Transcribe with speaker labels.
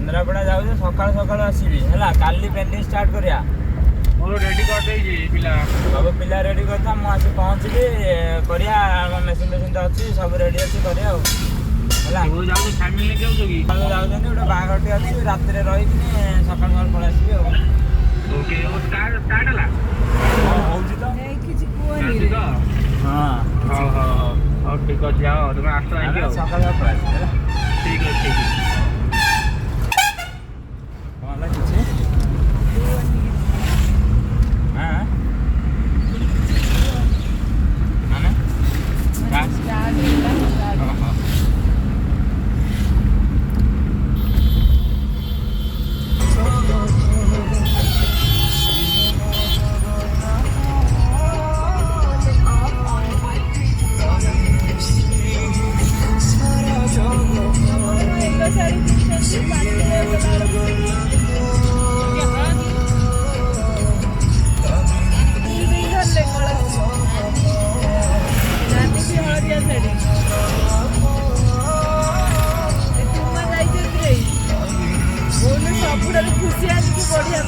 Speaker 1: କେନ୍ଦ୍ରାପଡ଼ା ଯାଉଛି ସକାଳୁ ସକାଳୁ ଆସିବି ହେଲା। କାଲି ପେଣ୍ଟିଂ ଷ୍ଟାର୍ଟ କରିବା।
Speaker 2: ମୋର ରେଡି କରିଦେଇଛି ପିଲା।
Speaker 1: ସବୁ ପିଲା ରେଡି କରିଥା, ମୁଁ ଆସି ପହଞ୍ଚିବି କରିବା। ଆମ ମେସିନ୍ ଫେସିନ୍ ତ ଅଛି, ସବୁ ରେଡି ଅଛି କରିବା ଆଉ ହେଲା।
Speaker 2: ଯାଉଛୁ ଫ୍ୟାମିଲି ନେଇକି ଯାଉଛୁ କି?
Speaker 1: ଯାଉଛନ୍ତି, ଗୋଟେ ବାହାଘରଟି ଅଛି, ରାତିରେ ରହିକିନି ସକାଳୁ ସକାଳୁ ପଳେଇ ଆସିବି ଆଉ।
Speaker 2: ଓକେ, ଷ୍ଟାର୍ଟ ହେଲା?
Speaker 1: ହଉଛି ତ
Speaker 3: କିଛି କୁହନି
Speaker 2: ତ?
Speaker 1: ହଁ।
Speaker 2: ହଉ ଠିକ୍ ଅଛି, ଯାଅ ତମେ ଆସ ଯାଇକି ଆଉ।
Speaker 1: ସକାଳୁ ସକାଳୁ ପଳେଇ ଆସିବି ହେଲା।
Speaker 2: ଠିକ୍ ଅଛି ଠିକ୍ ଅଛି।
Speaker 1: କ'ଣ ହେଲା କିଛି? ମାନେ
Speaker 3: ସବୁଠାରୁ ଖୁସି ଆସିକି ବଢିଆ